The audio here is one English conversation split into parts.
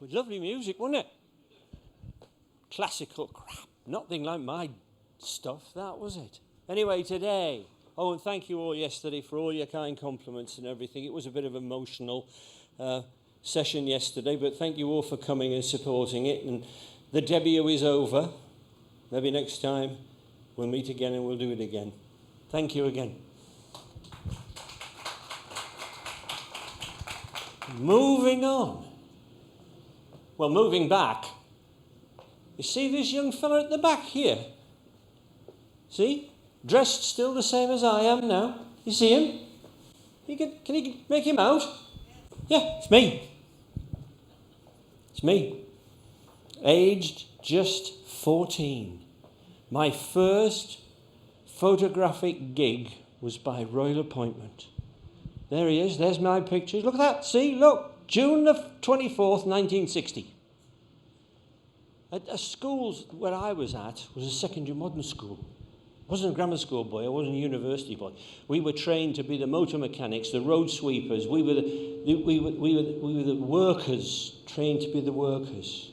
With lovely music, wasn't it? Classical crap. Nothing like my stuff, that was it. Anyway, today, and thank you all yesterday for all your kind compliments and everything. It was a bit of an emotional session yesterday, but thank you all for coming and supporting it. And the debut is over. Maybe next time we'll meet again and we'll do it again. Thank you again. Moving on. Well, moving back. You see this young fella at the back here? See? Dressed still the same as I am now. You see him? Can you make him out? Yeah, it's me. It's me. Aged just 14. My first photographic gig was by royal appointment. There he is. There's my pictures. Look at that. See? Look. June the 24th, 1960. At a school where I was at was a secondary modern school. I wasn't a grammar school boy. I wasn't a university boy. We were trained to be the motor mechanics, the road sweepers. We were the workers, trained to be the workers.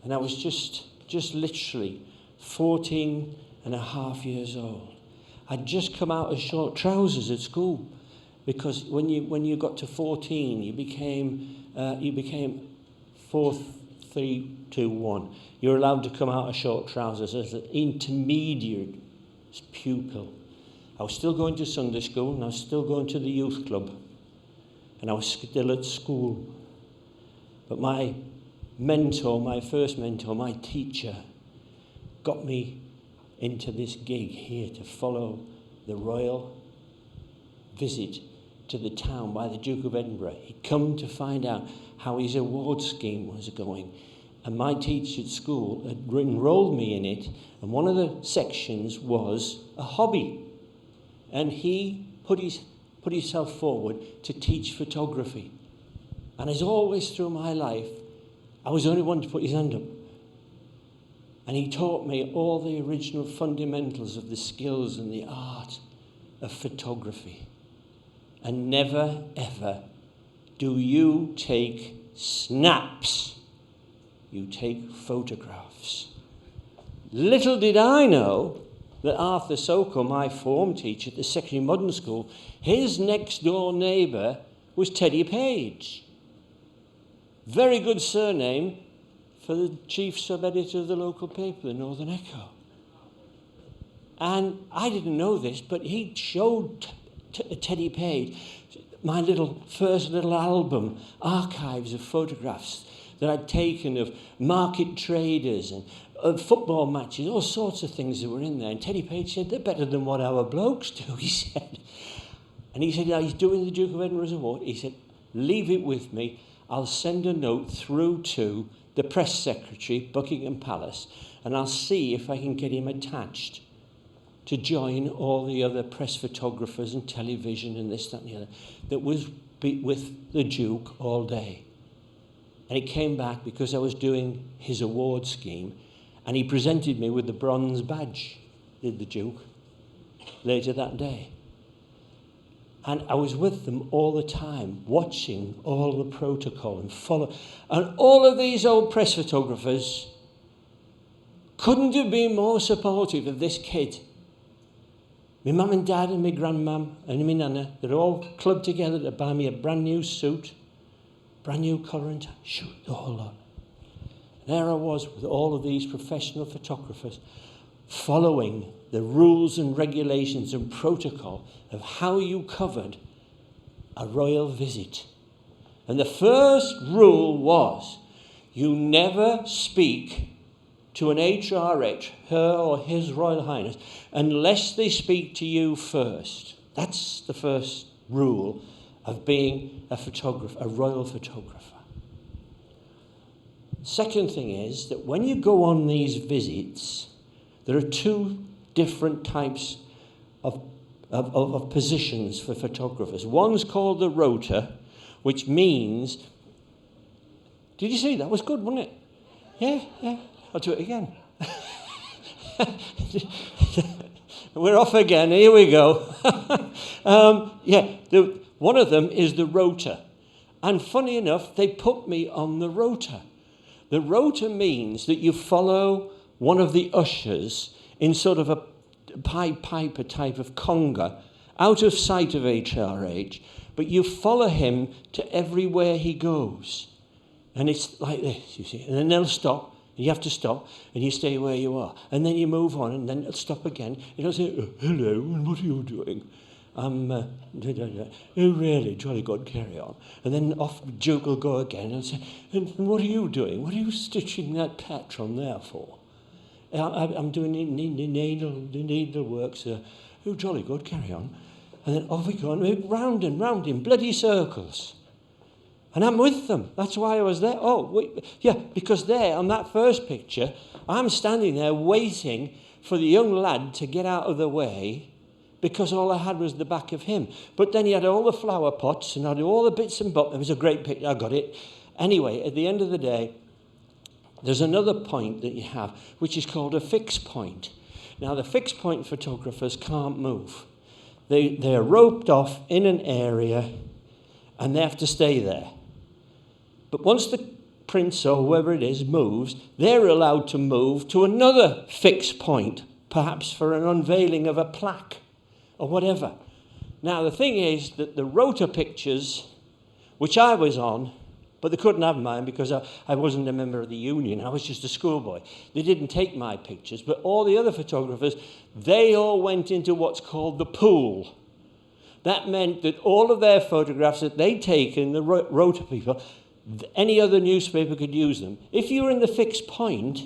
And I was just literally 14 and a half years old. I'd just come out of short trousers at school, because when you got to 14, you became 4, 3, 2, 1. You're allowed to come out of short trousers as an intermediate pupil. I was still going to Sunday school, and I was still going to the youth club, and I was still at school. But my mentor, my first mentor, my teacher, got me into this gig here to follow the royal visit to the town by the Duke of Edinburgh. He'd come to find out how his award scheme was going. And my teacher at school had enrolled me in it, and one of the sections was a hobby. And he put himself forward to teach photography. And as always through my life, I was the only one to put his hand up. And he taught me all the original fundamentals of the skills and the art of photography. And never, ever do you take snaps. You take photographs. Little did I know that Arthur Sokol, my form teacher at the secondary modern school, his next door neighbour was Teddy Page. Very good surname for the chief sub-editor of the local paper, the Northern Echo. And I didn't know this, but he showed Teddy Page my first little album, archives of photographs that I'd taken of market traders and football matches, all sorts of things that were in there. And Teddy Page said, they're better than what our blokes do, he said. And he said, he's doing the Duke of Edinburgh's award. He said, leave it with me. I'll send a note through to the press secretary, Buckingham Palace, and I'll see if I can get him attached to join all the other press photographers and television and this, that, and the other that was with the Duke all day. And it came back because I was doing his award scheme, and he presented me with the bronze badge, did the Duke, later that day. And I was with them all the time, watching all the protocol and follow. And all of these old press photographers couldn't have been more supportive of this kid. My mum and dad and my grandmum and my nana, they're all clubbed together to buy me a brand new suit, brand new collar and tie, shoot, the whole lot. And there I was with all of these professional photographers following the rules and regulations and protocol of how you covered a royal visit. And the first rule was, you never speak to an HRH, her or His Royal Highness, unless they speak to you first. That's the first rule of being a photographer, a royal photographer. Second thing is that when you go on these visits, there are two different types of positions for photographers. One's called the rota, which means... Did you see? That was good, wasn't it? Yeah. I'll do it again. We're off again. Here we go. One of them is the rota. And funny enough, they put me on the rota. The rota means that you follow one of the ushers in sort of a Pied Piper type of conga, out of sight of HRH, but you follow him to everywhere he goes. And it's like this, you see. And then they'll stop, and you have to stop, and you stay where you are. And then you move on, and then it'll stop again. It'll say, hello, and what are you doing? Oh, really? Jolly good, carry on. And then off Duke will go again and say, and what are you doing? What are you stitching that patch on there for? I'm doing the needlework, sir. Oh, jolly good, carry on. And then off we go, and round and round in bloody circles. And I'm with them. That's why I was there. Because there, on that first picture, I'm standing there waiting for the young lad to get out of the way, because all I had was the back of him. But then he had all the flower pots, and I had all the bits and bobs. It was a great picture. I got it. Anyway, at the end of the day, there's another point that you have, which is called a fixed point. Now, the fixed point photographers can't move. They're roped off in an area, and they have to stay there. But once the prince or whoever it is moves, they're allowed to move to another fixed point, perhaps for an unveiling of a plaque or whatever. Now, the thing is that the rota pictures, which I was on, but they couldn't have mine because I wasn't a member of the union. I was just a schoolboy. They didn't take my pictures, but all the other photographers, they all went into what's called the pool. That meant that all of their photographs that they'd taken, the rota people, any other newspaper could use them. If you were in the fixed point,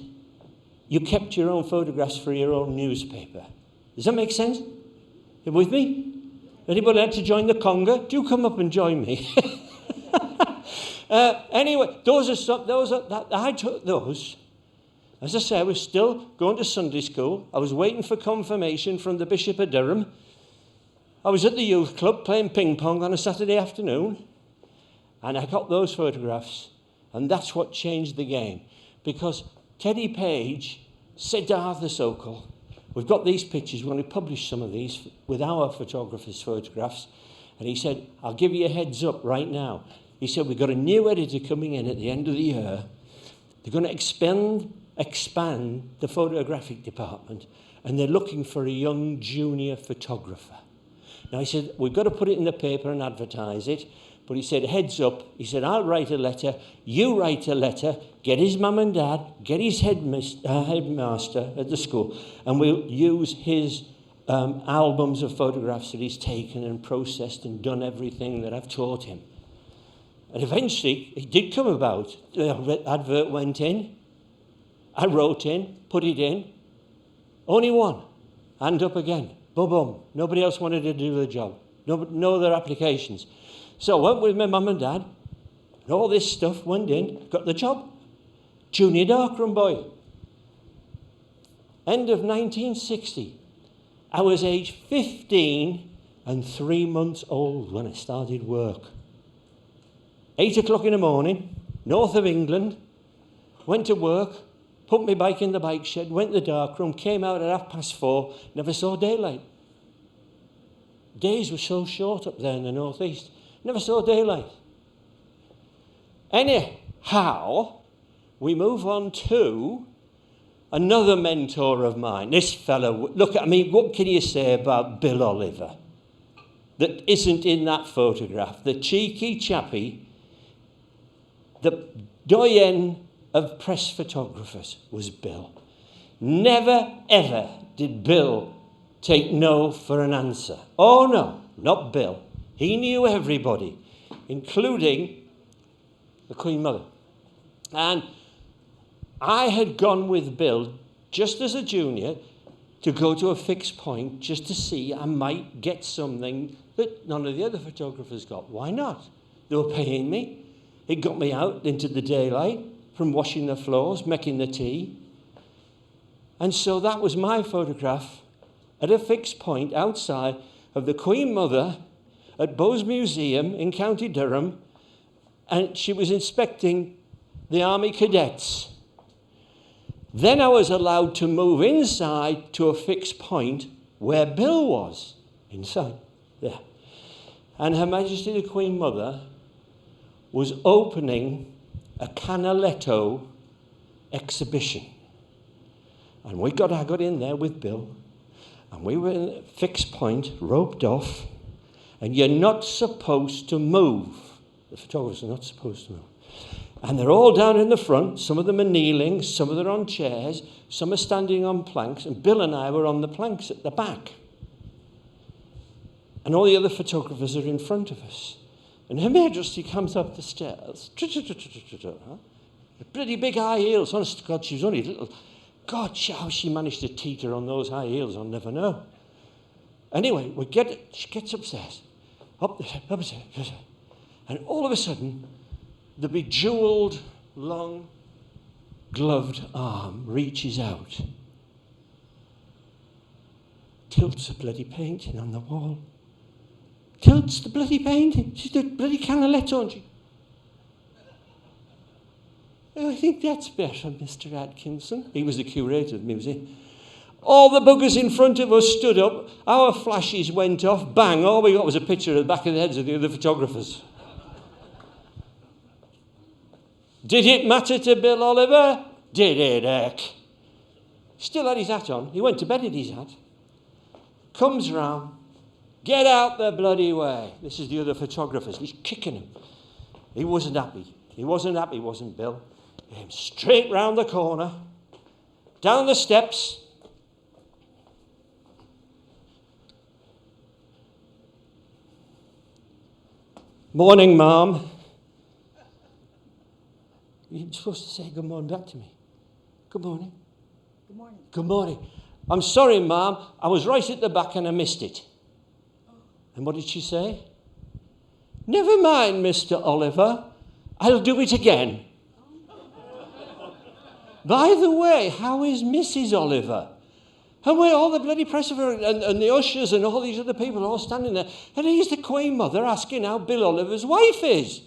you kept your own photographs for your own newspaper. Does that make sense? You with me? Anybody like to join the conga? Do come up and join me. Anyway, I took those. As I say, I was still going to Sunday school. I was waiting for confirmation from the Bishop of Durham. I was at the youth club playing ping pong on a Saturday afternoon, and I got those photographs, and that's what changed the game. Because Teddy Page said to Arthur Sokol, we've got these pictures, we're going to publish some of these with our photographers' photographs. And he said, I'll give you a heads up right now. He said, we've got a new editor coming in at the end of the year. They're going to expand the photographic department, and they're looking for a young junior photographer. Now, he said, we've got to put it in the paper and advertise it. But he said, heads up. He said, I'll write a letter. You write a letter. Get his mum and dad. Get his headmaster at the school. And we'll use his albums of photographs that he's taken and processed and done everything that I've taught him. And eventually, it did come about. The advert went in. I wrote in, put it in. Only one. Hand up again. Boom, boom. Nobody else wanted to do the job. No other applications. So I went with my mum and dad. And all this stuff went in. Got the job. Junior darkroom boy. End of 1960. I was age 15 and 3 months old when I started work. 8 o'clock in the morning, north of England, went to work, put my bike in the bike shed, went to the darkroom, came out at 4:30, never saw daylight. Days were so short up there in the northeast, never saw daylight. Anyhow, we move on to another mentor of mine. This fellow, look, I mean, what can you say about Bill Oliver that isn't in that photograph? The cheeky chappie, the doyen of press photographers was Bill. Never, ever did Bill take no for an answer. Oh, no, not Bill. He knew everybody, including the Queen Mother. And I had gone with Bill, just as a junior, to go to a fixed point just to see I might get something that none of the other photographers got. Why not? They were paying me. It got me out into the daylight from washing the floors, making the tea. And so that was my photograph at a fixed point outside of the Queen Mother at Bowes Museum in County Durham, and she was inspecting the Army cadets. Then I was allowed to move inside to a fixed point where Bill was, inside there. And Her Majesty the Queen Mother was opening a Canaletto exhibition. And I got in there with Bill, and we were in a fixed point, roped off, and you're not supposed to move. The photographers are not supposed to move. And they're all down in the front. Some of them are kneeling, some of them are on chairs, some are standing on planks, and Bill and I were on the planks at the back. And all the other photographers are in front of us. And Her Majesty comes up the stairs. Bloody big high heels. Honest to God, she was only a little... God, how she managed to teeter on those high heels, I'll never know. Anyway, she gets upstairs. Upstairs. And all of a sudden, the bejeweled, long, gloved arm reaches out. Tilts a bloody painting on the wall. Tilts the bloody painting. She's the bloody Canaletto, and she... Oh, I think that's better, Mr. Atkinson. He was the curator of the museum. All the buggers in front of us stood up. Our flashes went off. Bang. All we got was a picture of the back of the heads of the other photographers. Did it matter to Bill Oliver? Did it, heck? Still had his hat on. He went to bed in his hat. Comes round. Get out the bloody way. This is the other photographers. He's kicking him. He wasn't happy. He wasn't happy, wasn't Bill. He came straight round the corner, down the steps. Morning, Mum. You're supposed to say good morning back to me. Good morning. Good morning. Good morning. I'm sorry, Mum. I was right at the back and I missed it. And what did she say? Never mind, Mr. Oliver. I'll do it again. By the way, how is Mrs. Oliver? And we're all the bloody press of her and the ushers and all these other people all standing there. And here's the Queen Mother asking how Bill Oliver's wife is.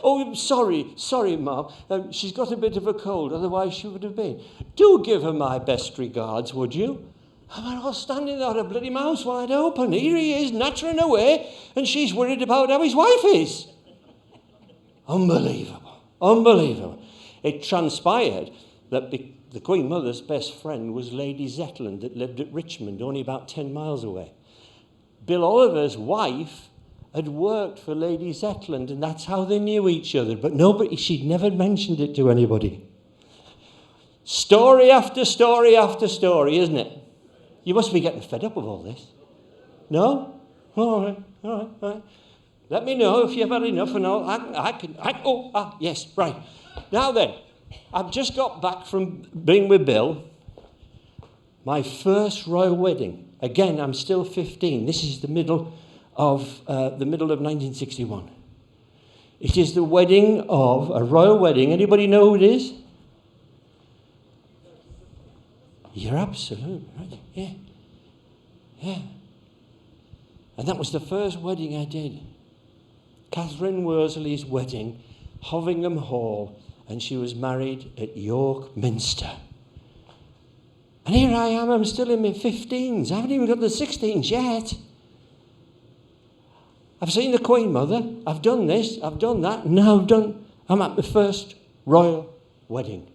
Oh, sorry, Mum. She's got a bit of a cold, otherwise she would have been. Do give her my best regards, would you? And we're all standing there, a bloody mouth wide open. Here he is, nattering away, and she's worried about how his wife is. Unbelievable. Unbelievable. It transpired that the Queen Mother's best friend was Lady Zetland that lived at Richmond, only about 10 miles away. Bill Oliver's wife had worked for Lady Zetland, and that's how they knew each other. But she'd never mentioned it to anybody. Story after story after story, isn't it? You must be getting fed up with all this. No? All right. Let me know if you've had enough, and yes, right. Now then, I've just got back from being with Bill. My first royal wedding. Again, I'm still 15. This is the middle of 1961. It is the wedding of a royal wedding. Anybody know who it is? You're absolutely right. Yeah. And that was the first wedding I did. Catherine Worsley's wedding, Hovingham Hall, and she was married at York Minster. And here I am, I'm still in my 15s. I haven't even got the 16s yet. I've seen the Queen Mother, I've done this, I've done that, and now I'm at my first royal wedding.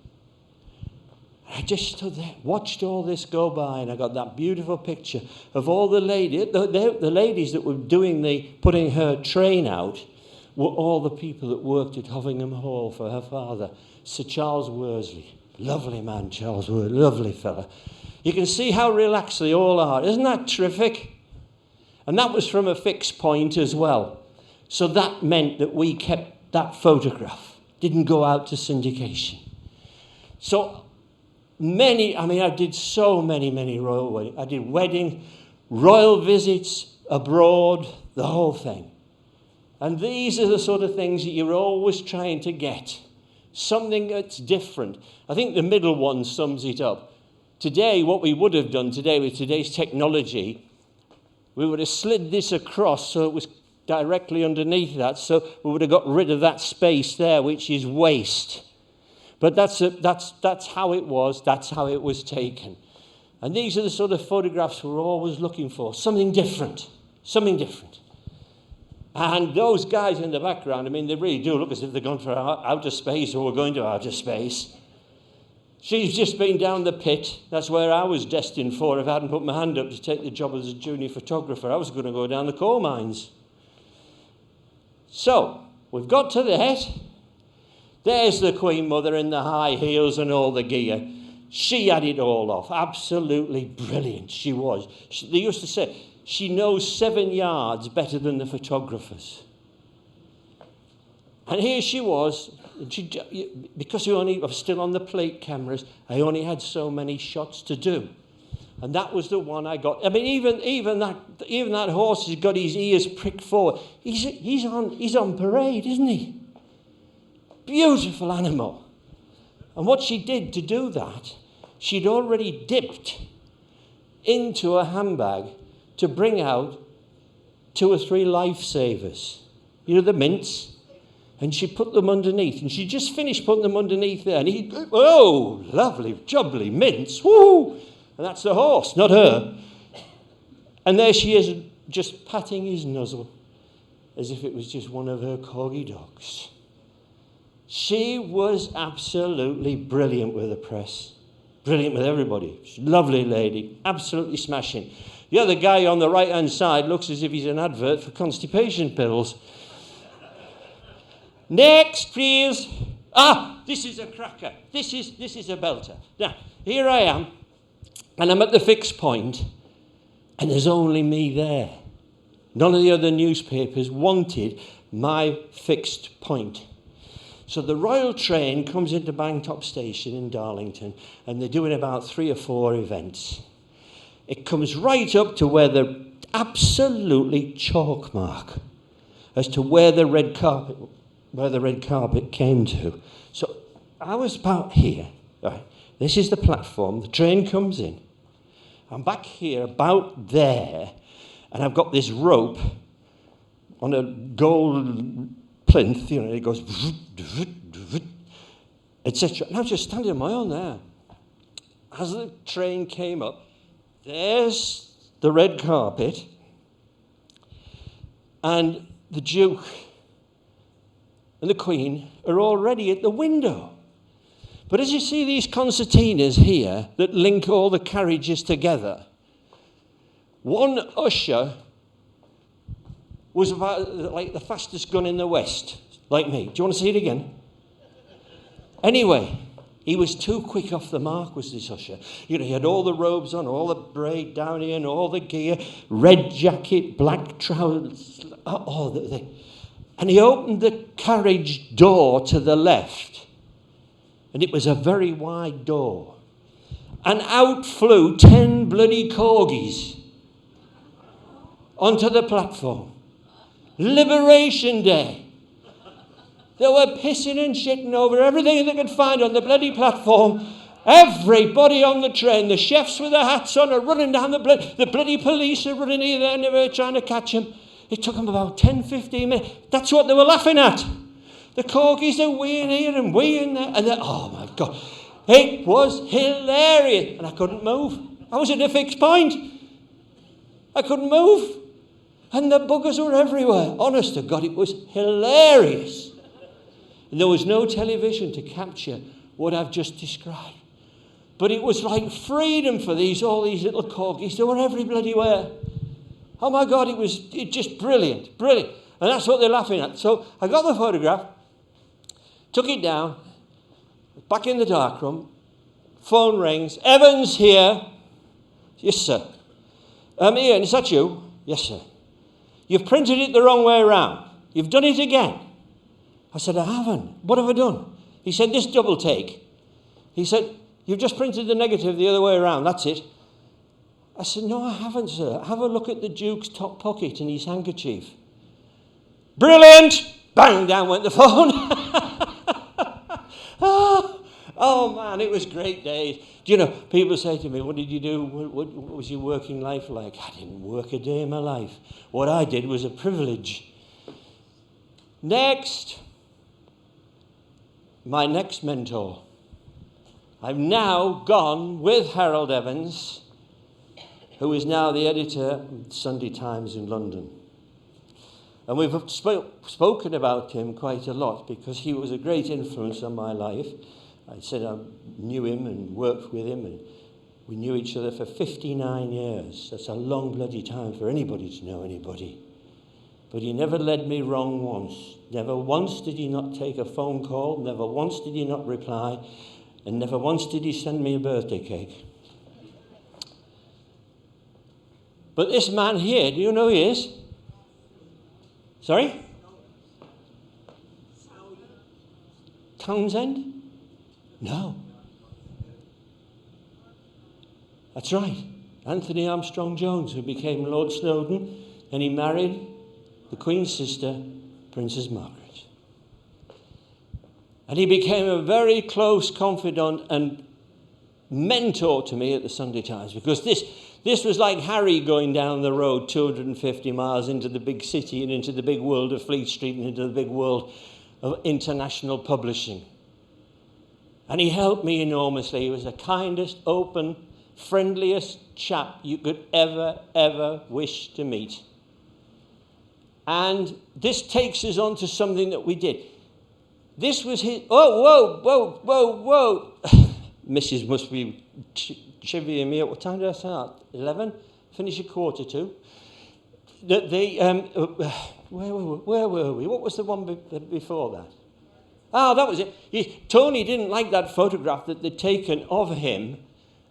I just stood there, watched all this go by, and I got that beautiful picture of all the ladies. The ladies that were putting her train out were all the people that worked at Hovingham Hall for her father, Sir Charles Worsley. Lovely man, Charles Worsley, lovely fella. You can see how relaxed they all are. Isn't that terrific? And that was from a fixed point as well. So that meant that we kept that photograph, didn't go out to syndication. So I did so many royal weddings. I did weddings, royal visits abroad, the whole thing. And these are the sort of things that you're always trying to get. Something that's different. I think the middle one sums it up. Today, what we would have done today with today's technology, we would have slid this across so it was directly underneath that, so we would have got rid of that space there, which is waste. But that's how it was. That's how it was taken. And these are the sort of photographs we're always looking for. Something different. Something different. And those guys in the background, I mean, they really do look as if they're going for outer space or we're going to outer space. She's just been down the pit. That's where I was destined for if I hadn't put my hand up to take the job as a junior photographer. I was going to go down the coal mines. So, we've got to the head. There's the Queen Mother in the high heels and all the gear. She had it all off. Absolutely brilliant, she was. They used to say, she knows 7 yards better than the photographers. And here she was. Because I was still on the plate cameras, I only had so many shots to do. And that was the one I got. I mean, even that horse has got his ears pricked forward. He's on parade, isn't he? Beautiful animal. And what she did to do that, she'd already dipped into a handbag to bring out 2 or 3 lifesavers. You know, the mints? And she put them underneath. And she just finished putting them underneath there. And he, oh, lovely, jubbly mints. Woo! And that's the horse, not her. And there she is, just patting his nuzzle as if it was just one of her corgi dogs. She was absolutely brilliant with the press. Brilliant with everybody. She's a lovely lady. Absolutely smashing. The other guy on the right-hand side looks as if he's an advert for constipation pills. Next, please. Ah, this is a cracker. This is a belter. Now, here I am, and I'm at the fixed point, and there's only me there. None of the other newspapers wanted my fixed point. So the Royal train comes into Bangtop Station in Darlington, and they're doing about 3 or 4 events. It comes right up to where the absolutely chalk mark as to where the red carpet came to. So I was about here. Right? This is the platform. The train comes in. I'm back here, about there, and I've got this rope on a gold plinth. You know, it goes, etc. And I was just standing on my own there. As the train came up, there's the red carpet, and the Duke and the Queen are already at the window. But as you see these concertinas here that link all the carriages together, one usher was about like the fastest gun in the West, like me. Do you want to see it again? Anyway, he was too quick off the mark, was this usher. You know, he had all the robes on, all the braid down here and all the gear, red jacket, black trousers, all the thing. And he opened the carriage door to the left. And it was a very wide door. And out flew 10 bloody corgis onto the platform. Liberation Day. They were pissing and shitting over everything they could find on the bloody platform. Everybody on the train, the chefs with their hats on are running down the bloody police are running here there and they were trying to catch them. It took them about 10, 15 minutes. That's what they were laughing at. The corgis are weeing here and weeing there. And oh my God. It was hilarious. And I couldn't move. I was at a fixed point. I couldn't move. And the buggers were everywhere. Honest to God, it was hilarious. And there was no television to capture what I've just described. But it was like freedom for all these little corgis. They were every bloody where. Oh my God, it was just brilliant, brilliant. And that's what they're laughing at. So I got the photograph, took it down, back in the darkroom, phone rings. Evans here. Yes, sir. Ian, is that you? Yes, sir. You've printed it the wrong way around. You've done it again. I said, I haven't. What have I done? He said, this double take. He said, you've just printed the negative the other way around. That's it. I said, no, I haven't, sir. Have a look at the Duke's top pocket and his handkerchief. Brilliant! Bang, down went the phone. Oh, man, it was great days. Do you know, people say to me, what did you do? What was your working life like? I didn't work a day in my life. What I did was a privilege. Next. My next mentor. I've now gone with Harold Evans, who is now the editor of the Sunday Times in London. And we've spoken about him quite a lot because he was a great influence on my life. I said I knew him and worked with him, and we knew each other for 59 years. That's a long bloody time for anybody to know anybody. But he never led me wrong once. Never once did he not take a phone call. Never once did he not reply. And never once did he send me a birthday cake. But this man here, do you know who he is? Sorry? Townsend? No. That's right. Anthony Armstrong Jones, who became Lord Snowdon, and he married the Queen's sister, Princess Margaret. And he became a very close confidant and mentor to me at the Sunday Times, because this was like Harry going down the road 250 miles into the big city and into the big world of Fleet Street and into the big world of international publishing. And he helped me enormously. He was the kindest, open, friendliest chap you could ever wish to meet. And this takes us on to something that we did. This was his... Whoa. Missus must be chivying me up. What time did I start? 11? Finish at 1:45. Where were we? What was the one before that? Oh, that was it. Tony didn't like that photograph that they'd taken of him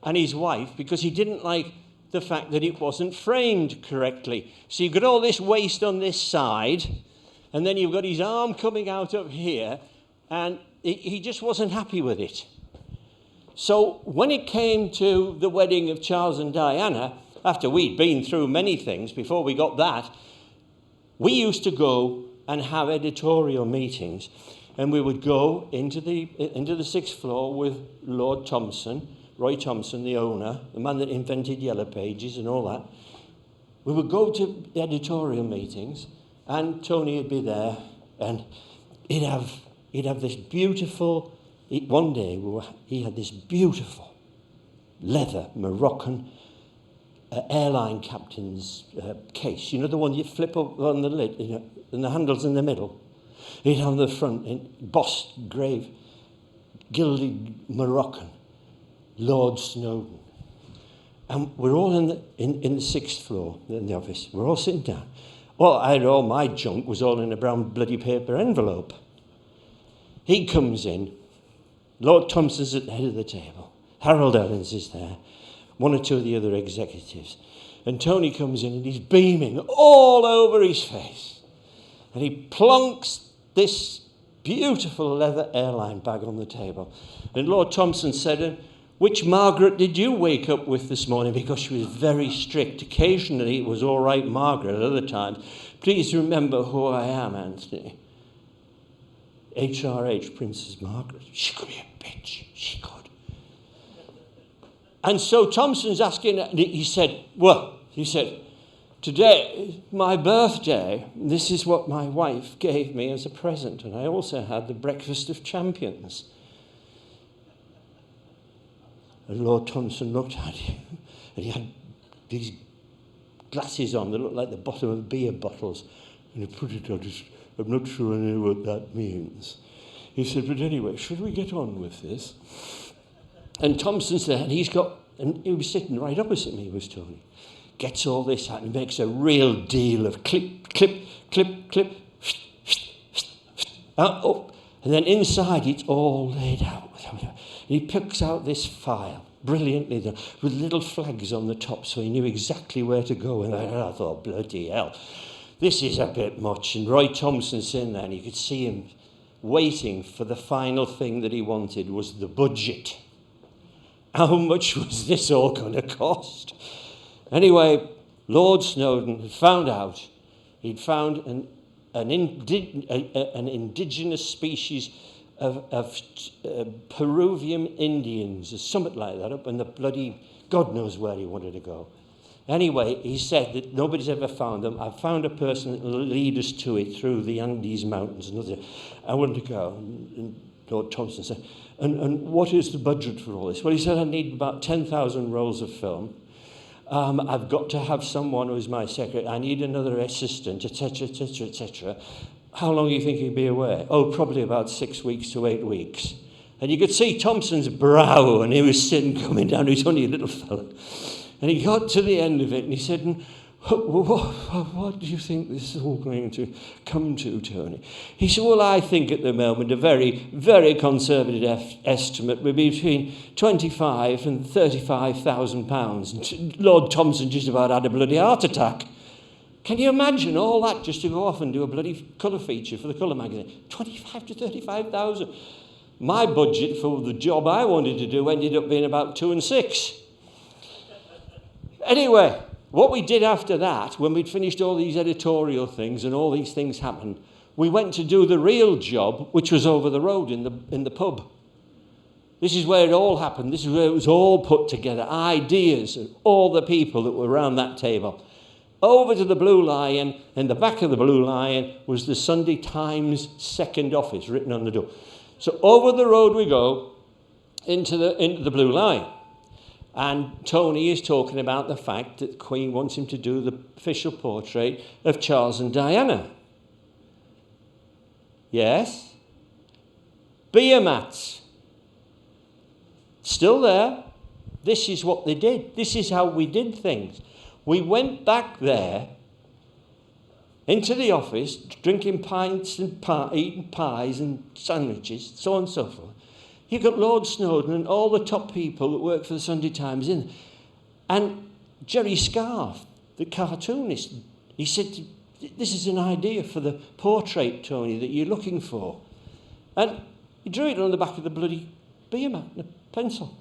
and his wife because he didn't like the fact that it wasn't framed correctly. So you've got all this waist on this side, and then you've got his arm coming out up here, and he just wasn't happy with it. So when it came to the wedding of Charles and Diana, after we'd been through many things before we got that, we used to go and have editorial meetings, and we would go into the sixth floor with Lord Thompson, Roy Thompson, the owner, the man that invented Yellow Pages and all that. We would go to editorial meetings, and Tony would be there, and he'd have this beautiful... One day, he had this beautiful leather Moroccan airline captain's case. You know, the one you flip up on the lid, and the handle's in the middle. He'd have on the front, embossed, grave, gilded Moroccan, Lord Snowdon. And we're all in the sixth floor in the office. We're all sitting down. Well, I had all my junk was all in a brown bloody paper envelope. He comes in. Lord Thompson's at the head of the table. Harold Evans is there. One or two of the other executives. And Tony comes in and he's beaming all over his face. And he plonks this beautiful leather airline bag on the table. And Lord Thompson said, "Which Margaret did you wake up with this morning?" Because she was very strict. Occasionally it was all right, Margaret. At other times, "Please remember who I am, Anthony." HRH, Princess Margaret. She could be a bitch. She could. And so Thompson's asking, he said, "Today, my birthday, this is what my wife gave me as a present. And I also had the breakfast of champions." And Lord Thompson looked at him, and he had these glasses on that looked like the bottom of beer bottles. And he put it on his... "I'm not sure I know what that means." He said, "But anyway, should we get on with this?" And Thompson's there, and he was sitting right opposite me, was Tony. Gets all this out and makes a real deal of clip, clip, clip, clip, up. And then inside it's all laid out. And he picks out this file, brilliantly done, with little flags on the top, so he knew exactly where to go. And I thought, bloody hell. This is a bit much. And Roy Thompson's in there, and you could see him waiting for the final thing that he wanted was the budget. How much was this all going to cost? Anyway, Lord Snowdon had found out. He'd found an indigenous species of Peruvian Indians, or something like that, up in the bloody... God knows where he wanted to go. Anyway, he said that nobody's ever found them. I've found a person that will lead us to it through the Andes Mountains. And I want to go. And Lord Thompson said, and what is the budget for all this? Well, he said, I need about 10,000 rolls of film. I've got to have someone who's my secretary. I need another assistant, etc., etc., etc. How long do you think he'd be away? Oh, probably about 6 weeks to 8 weeks. And you could see Thompson's brow, and he was sitting coming down. He was only a little fellow. And he got to the end of it, and he said, what do you think this is all going to come to, Tony? He said, well, I think at the moment a very, very conservative estimate would be between 25 and 35,000 pounds. And Lord Thompson just about had a bloody heart attack. Can you imagine all that just to go off and do a bloody colour feature for the colour magazine? 25 to 35,000. My budget for the job I wanted to do ended up being about 2 and 6. Anyway, what we did after that, when we'd finished all these editorial things and all these things happened, we went to do the real job, which was over the road in the pub. This is where it all happened. This is where it was all put together, ideas and all the people that were around that table. Over to the Blue Lion, in the back of the Blue Lion was the Sunday Times second office written on the door. So over the road we go into the Blue Lion. And Tony is talking about the fact that the Queen wants him to do the official portrait of Charles and Diana. Yes? Beer mats. Still there. This is what they did. This is how we did things. We went back there into the office, drinking pints and eating pies and sandwiches, so on and so forth. You've got Lord Snowdon and all the top people that work for the Sunday Times in. And Jerry Scarfe, the cartoonist, he said, this is an idea for the portrait, Tony, that you're looking for. And he drew it on the back of the bloody beer mat, a pencil.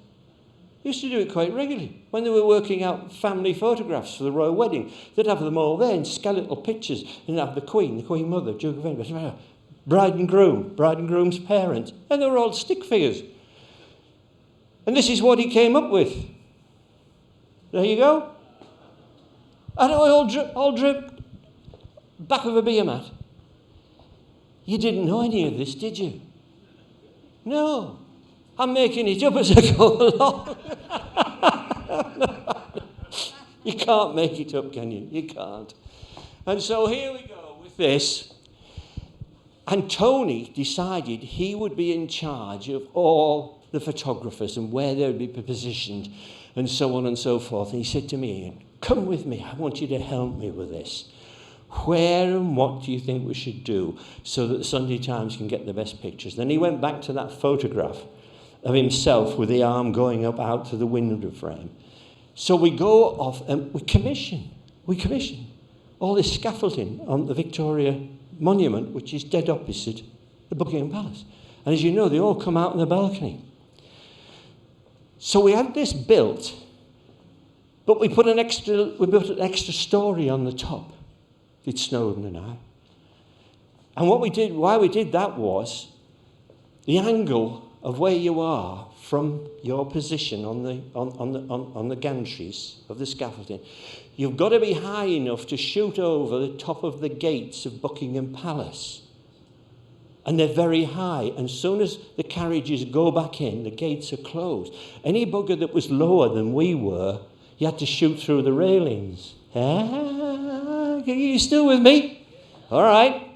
He used to do it quite regularly. When they were working out family photographs for the royal wedding, they'd have them all there in skeletal pictures. And they'd have the Queen Mother, Duke of Edinburgh, bride and groom's parents, and they were all stick figures. And this is what he came up with. There you go. And all drip back of a beer mat. You didn't know any of this, did you? No. I'm making it up as I go along. You can't make it up, can you? You can't. And so here we go with this. And Tony decided he would be in charge of all the photographers and where they would be positioned and so on and so forth. And he said to me, Ian, come with me. I want you to help me with this. Where and what do you think we should do so that the Sunday Times can get the best pictures? Then he went back to that photograph of himself with the arm going up out to the window frame. So we go off and we commission all this scaffolding on the Victoria Monument, which is dead opposite the Buckingham Palace. And as you know, they all come out on the balcony. So we had this built, but we built an extra story on the top, did Snowdon and I. And why we did that was the angle of where you are from your position on the gantries of the scaffolding. You've got to be high enough to shoot over the top of the gates of Buckingham Palace. And they're very high. And as soon as the carriages go back in, the gates are closed. Any bugger that was lower than we were, you had to shoot through the railings. Are you still with me? All right.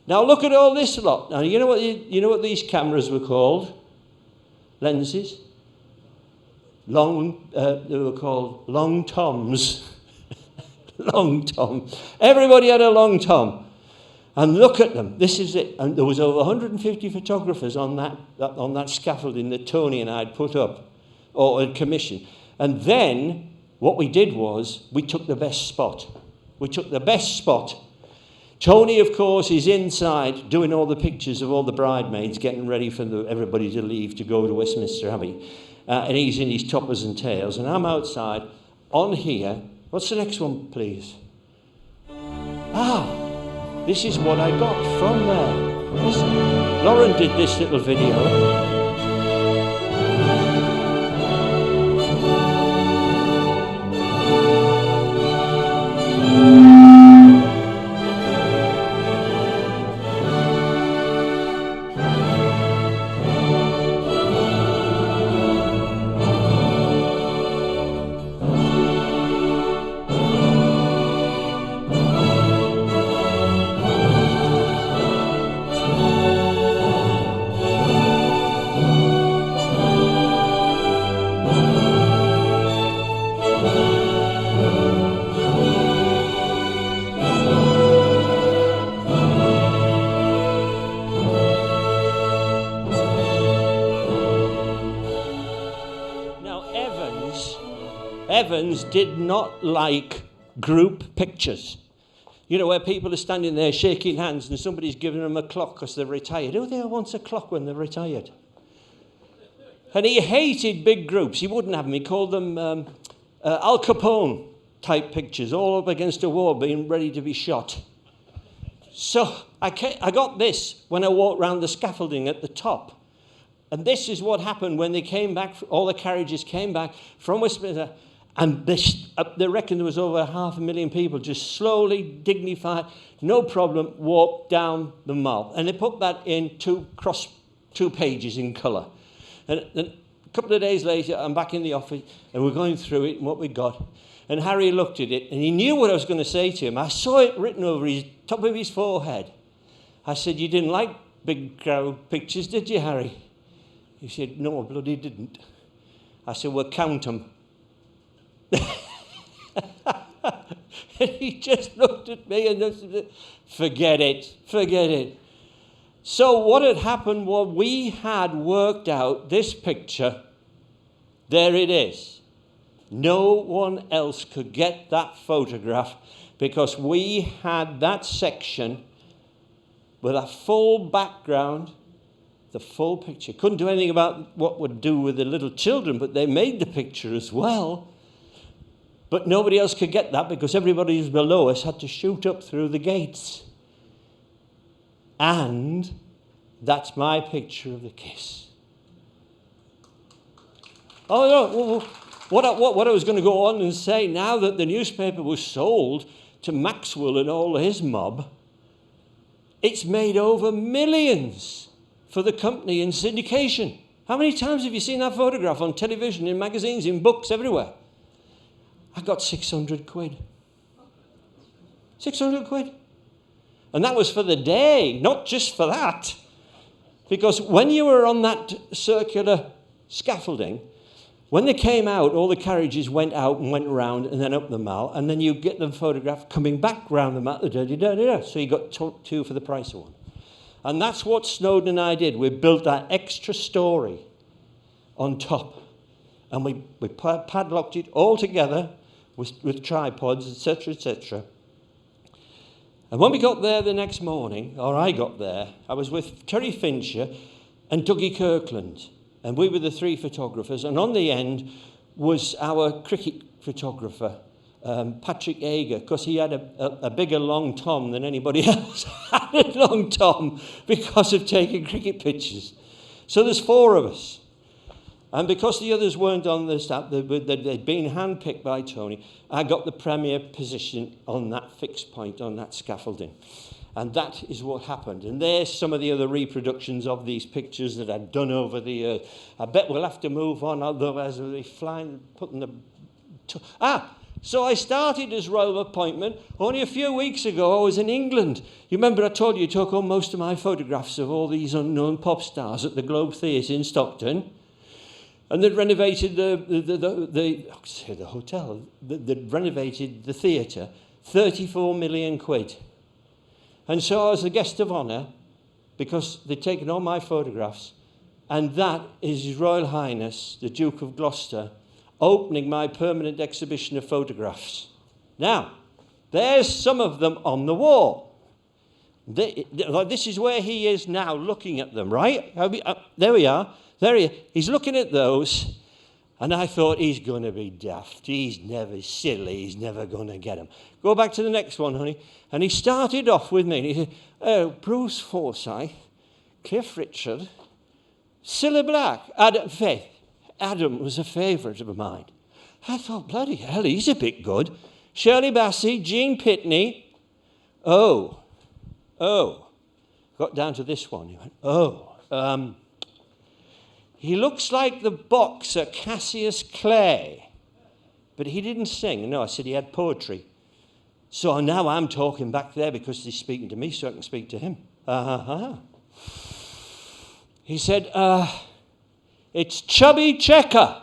Now look at all this lot. Now you know what these cameras were called? Lenses. They were called long toms. Long tom. Everybody had a long tom. And look at them. This is it. And there was over 150 photographers on that scaffolding that Tony and I had put up or had commissioned. And then what we did was we took the best spot. Tony, of course, is inside doing all the pictures of all the bridesmaids, getting ready for everybody to leave to go to Westminster Abbey. And he's in his toppers and tails. And I'm outside on here. What's the next one, please? This is what I got from there. Listen, Loren did this little video. Evans did not like group pictures. You know, where people are standing there shaking hands and somebody's giving them a clock because they're retired. Who there wants a clock when they're retired? And he hated big groups. He wouldn't have them. He called them Al Capone type pictures, all up against a wall being ready to be shot. So I got this when I walked round the scaffolding at the top. And this is what happened when they came back, all the carriages came back from Westminster, and they reckon there was over 500,000 people just slowly, dignified, no problem, walked down the Mall. And they put that in two pages in colour. And then a couple of days later, I'm back in the office, and we're going through it and what we got. And Harry looked at it, and he knew what I was going to say to him. I saw it written over his top of his forehead. I said, "You didn't like big crowd pictures, did you, Harry?" He said, "No, I bloody didn't." I said, "Well, count them." And he just looked at me and said, forget it. So what had happened was we had worked out this picture. There it is. No one else could get that photograph because we had that section with a full background, the full picture. Couldn't do anything about what would do with the little children, but they made the picture as well. But nobody else could get that because everybody who's below us had to shoot up through the gates. And that's my picture of the kiss. Oh, no. What I was going to go on and say, now that the newspaper was sold to Maxwell and all his mob, it's made over millions for the company in syndication. How many times have you seen that photograph on television, in magazines, in books, everywhere? I got 600 quid. 600 quid. And that was for the day, not just for that. Because when you were on that circular scaffolding, when they came out, all the carriages went out and went round and then up the Mall, and then you get them photographed coming back round the Mall. So you got two for the price of one. And that's what Snowden and I did. We built that extra story on top. And we padlocked it all together with tripods, etc., etc. And when we got there the next morning, or I got there, I was with Terry Fincher and Dougie Kirkland. And we were the three photographers. And on the end was our cricket photographer, Patrick Ager, because he had a bigger long tom than anybody else had a long tom because of taking cricket pictures. So there's four of us. And because the others weren't on the staff, they'd been handpicked by Tony, I got the premier position on that fixed point, on that scaffolding. And that is what happened. And there's some of the other reproductions of these pictures that I've done over the years. I bet we'll have to move on, otherwise we'll be flying, putting the... So I started as royal appointment. Only a few weeks ago, I was in England. You remember I told you I took home most of my photographs of all these unknown pop stars at the Globe Theatre in Stockton. And they'd renovated the hotel. They'd renovated the theatre, 34 million quid. And so I was the guest of honour because they'd taken all my photographs. And that is His Royal Highness, the Duke of Gloucester, opening my permanent exhibition of photographs. Now, there's some of them on the wall. This is where he is now looking at them, right? There we are. There he is. He's looking at those, and I thought, he's going to be daft. He's never silly. He's never going to get them. Go back to the next one, honey. And he started off with me. And he said, Bruce Forsyth, Cliff Richard, Cilla Black, Adam Faith. Adam was a favourite of mine. I thought, bloody hell, he's a bit good. Shirley Bassey, Jean Pitney. Oh. Got down to this one. He went, he looks like the boxer Cassius Clay. But he didn't sing. No, I said he had poetry. So now I'm talking back there because he's speaking to me so I can speak to him. He said, it's Chubby Checker.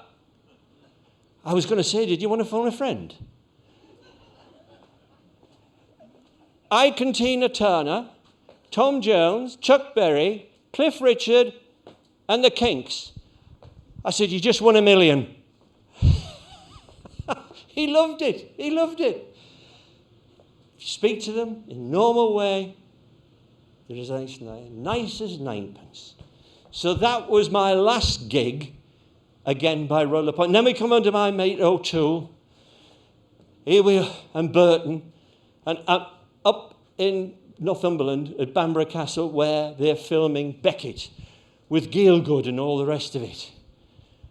I was going to say, did you want to phone a friend? Ike Tina Turner, Tom Jones, Chuck Berry, Cliff Richard, and the Kinks. I said, you just won $1 million. He loved it. He loved it. If you speak to them in a normal way, they're as nice as ninepence. So that was my last gig, again by roller point. And then we come under my mate O'Toole. Here we are, and Burton, and up in Northumberland at Bamborough Castle, where they're filming Beckett with Gielgud and all the rest of it.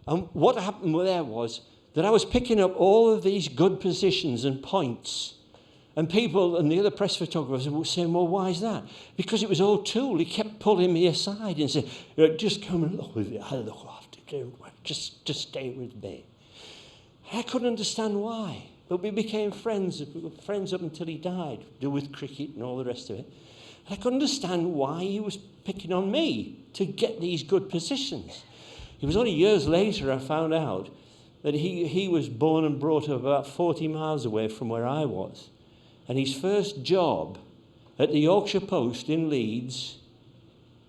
And what happened there was that I was picking up all of these good positions and points. And people and the other press photographers were saying, well, why is that? Because it was O'Toole. He kept pulling me aside and saying, just come and look with me. I look after you. Just stay with me. I couldn't understand why. But we became friends. We were friends up until he died, do with cricket and all the rest of it. And I couldn't understand why he was picking on me to get these good positions. It was only years later I found out that he was born and brought up about 40 miles away from where I was. And his first job at the Yorkshire Post in Leeds,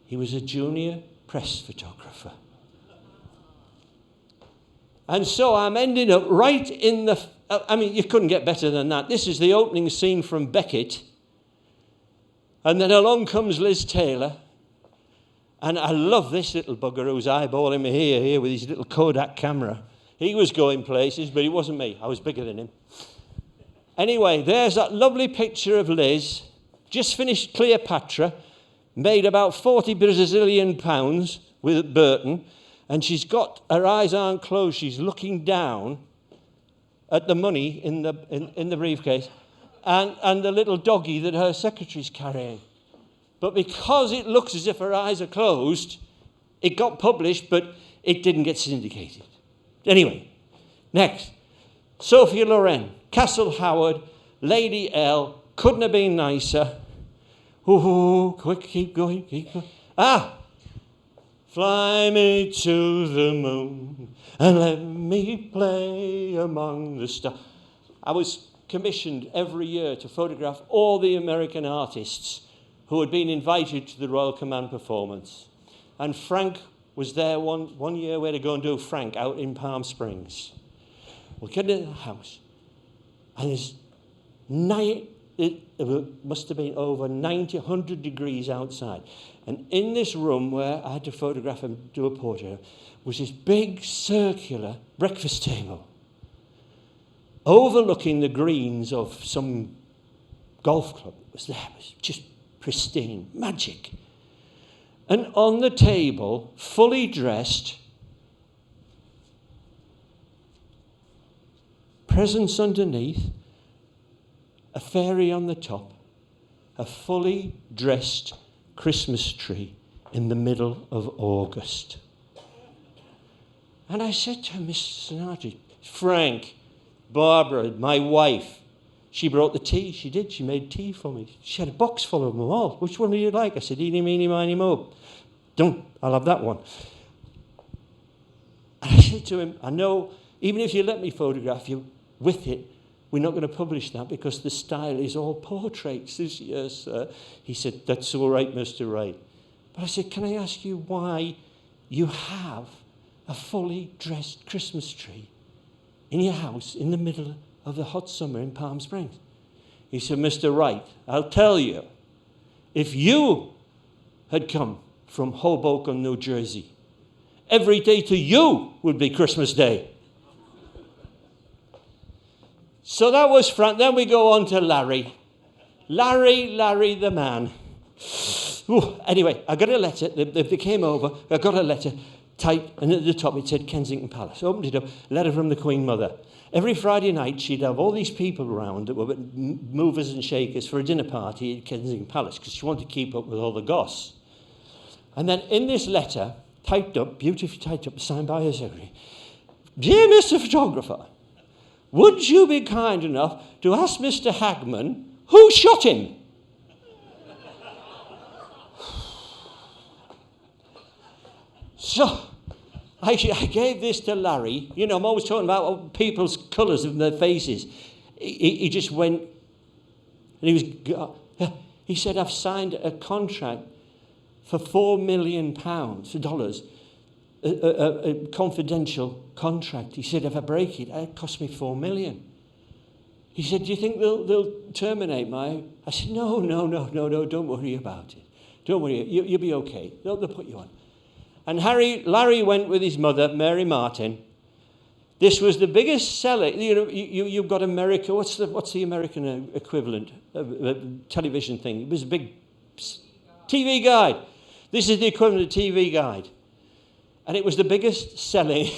he was a junior press photographer. And so I'm ending up right in the... I mean, you couldn't get better than that. This is the opening scene from Beckett. And then along comes Liz Taylor. And I love this little bugger who's eyeballing me here with his little Kodak camera. He was going places, but it wasn't me. I was bigger than him. Anyway, there's that lovely picture of Liz, just finished Cleopatra, made about 40 Brazilian pounds with Burton, and she's got, her eyes aren't closed, she's looking down at the money in the briefcase, and the little doggy that her secretary's carrying. But because it looks as if her eyes are closed, it got published, but it didn't get syndicated. Anyway, next, Sophia Loren. Castle Howard, Lady L, couldn't have been nicer. Ooh, quick, keep going. Fly me to the moon and let me play among the stars. I was commissioned every year to photograph all the American artists who had been invited to the Royal Command performance. And Frank was there one year. We had to go and do Frank out in Palm Springs. We get into the house. And it must have been over 90, 100 degrees outside. And in this room where I had to photograph and do a portrait was this big circular breakfast table overlooking the greens of some golf club that was there. It was just pristine, magic. And on the table, fully dressed, presents underneath, a fairy on the top, a fully dressed Christmas tree in the middle of August. And I said to Mr. Sinatra, Frank, Barbara, my wife, she brought the tea. She did. She made tea for me. She had a box full of them all. Which one do you like? I said, eeny, meeny, miny, mo. Don't. I'll have that one. And I said to him, I know, even if you let me photograph you with it, we're not going to publish that because the style is all portraits this year, sir. He said, that's all right, Mr. Wright. But I said, can I ask you why you have a fully dressed Christmas tree in your house in the middle of the hot summer in Palm Springs? He said, Mr. Wright, I'll tell you, if you had come from Hoboken, New Jersey, every day to you would be Christmas Day. So that was Frank. Then we go on to Larry. Larry the man. Ooh, anyway, I got a letter. They came over. I got a letter typed, and at the top it said Kensington Palace. Opened it up. Letter from the Queen Mother. Every Friday night she'd have all these people around that were movers and shakers for a dinner party at Kensington Palace because she wanted to keep up with all the goss. And then in this letter, typed up, beautifully typed up, signed by her secretary, Dear Mr. Photographer, would you be kind enough to ask Mr. Hagman who shot him? So I gave this to Larry. You know, I'm always talking about people's colours of their faces. He just went, and he said, I've signed a contract for $4 million, dollars, a confidential contract. He said, if I break it, it cost me $4 million. He said, do you think they'll terminate my... I said, no, don't worry about it. Don't worry, you'll be okay. They'll put you on. And Larry went with his mother, Mary Martin. This was the biggest seller. You know, you've got America. What's the American equivalent of a television thing? It was a big TV Guide. This is the equivalent of TV Guide. And it was the biggest selling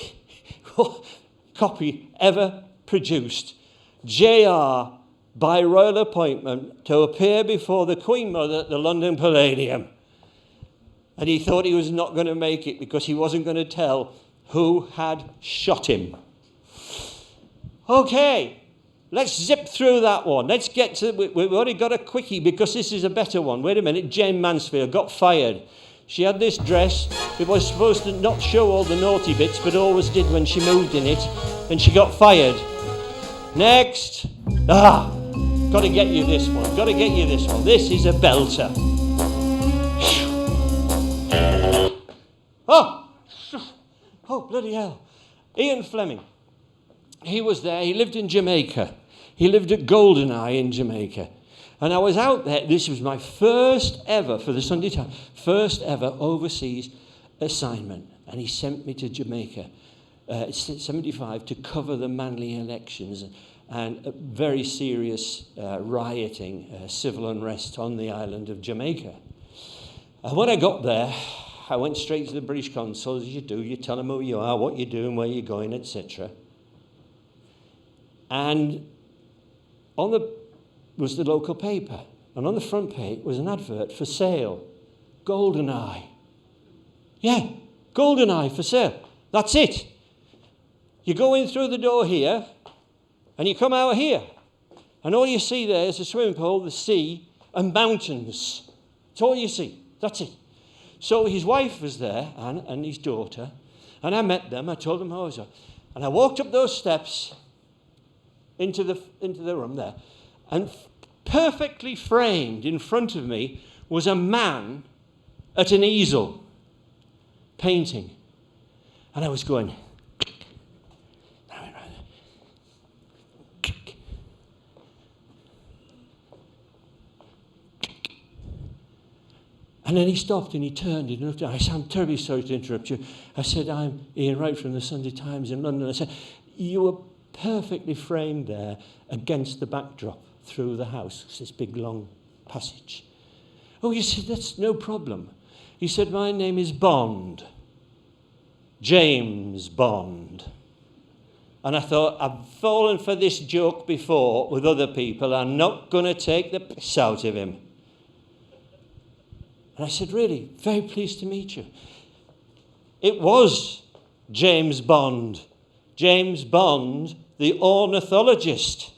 copy ever produced. JR, by royal appointment, to appear before the Queen Mother at the London Palladium. And he thought he was not going to make it because he wasn't going to tell who had shot him. Okay, let's zip through that one. Let's get to... We've already got a quickie because this is a better one. Wait a minute. Jayne Mansfield got fired. She had this dress. It was supposed to not show all the naughty bits, but always did when she moved in it. And she got fired. Next. Got to get you this one. This is a belter. Oh, bloody hell. Ian Fleming. He was there. He lived in Jamaica. He lived at Goldeneye in Jamaica. And I was out there. This was my first ever, for the Sunday Times, first ever overseas assignment. And he sent me to Jamaica, 75, to cover the Manly elections and very serious rioting, civil unrest on the island of Jamaica. And when I got there, I went straight to the British consul, as you do. You tell them who you are, what you're doing, where you're going, etc. And was the local paper. And on the front page was an advert for sale. Goldeneye. Yeah, Goldeneye for sale. That's it. You go in through the door here, and you come out here. And all you see there is a swimming pool, the sea, and mountains. That's all you see. That's it. So his wife was there, Anne, and his daughter, and I met them. I told them how I was. And I walked up those steps into the room there, and perfectly framed in front of me was a man at an easel painting. And I was going... And then he stopped and he turned and looked at me. I said, I'm terribly sorry to interrupt you. I said, I'm Ian Wright from the Sunday Times in London. I said, you were perfectly framed there against the backdrop through the house. It's this big, long passage. Oh, he said, that's no problem. He said, my name is Bond. James Bond. And I thought, I've fallen for this joke before with other people. I'm not going to take the piss out of him. And I said, really, very pleased to meet you. It was James Bond. James Bond, the ornithologist.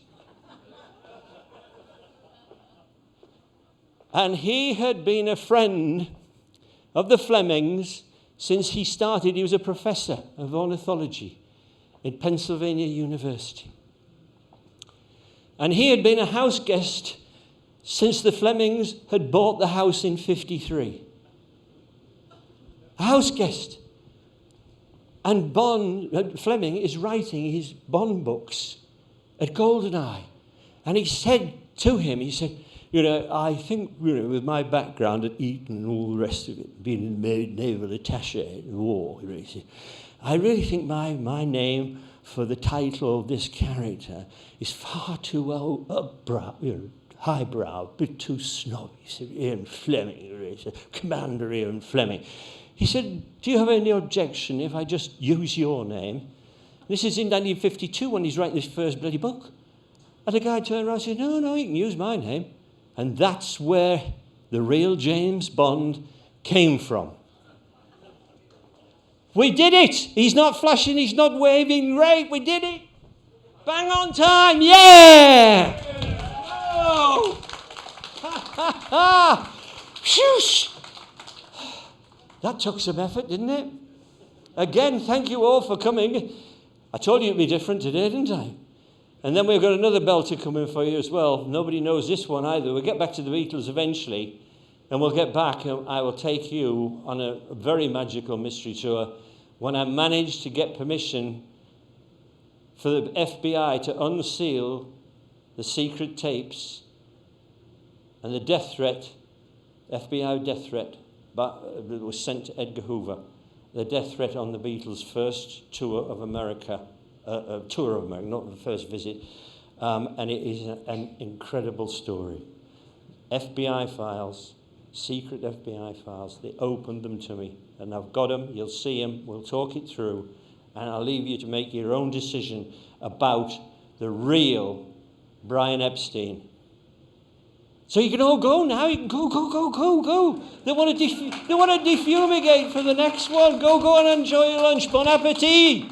And he had been a friend of the Flemings since he started. He was a professor of ornithology at Pennsylvania University. And he had been a house guest since the Flemings had bought the house in 53. A house guest. And Fleming is writing his Bond books at Goldeneye. And he said to him, he said, you know, I think, you know, with my background at Eton and all the rest of it, being a naval attaché in the war, you know, he said, I really think my name for the title of this character is far too well upbrow, you know, highbrow, a bit too snobby. He said, Ian Fleming, he said, Commander Ian Fleming. He said, do you have any objection if I just use your name? This is in 1952 when he's writing his first bloody book. And the guy turned around and said, no, you can use my name. And that's where the real James Bond came from. We did it. He's not flashing, he's not waving. Great, we did it. Bang on time, yeah! Oh! Ha, ha, ha! Phew! That took some effort, didn't it? Again, thank you all for coming. I told you it'd be different today, didn't I? And then we've got another belter coming for you as well. Nobody knows this one either. We'll get back to the Beatles eventually, and we'll get back, and I will take you on a very magical mystery tour when I managed to get permission for the FBI to unseal the secret tapes, and the death threat, FBI death threat, that was sent to Edgar Hoover, the death threat on the Beatles' first tour of America, not the first visit, and it is an incredible story. FBI files, secret FBI files, they opened them to me, and I've got them, you'll see them, we'll talk it through, and I'll leave you to make your own decision about the real Brian Epstein. So you can all go now. You can go. They want to defumigate for the next one. Go and enjoy your lunch. Bon appetit.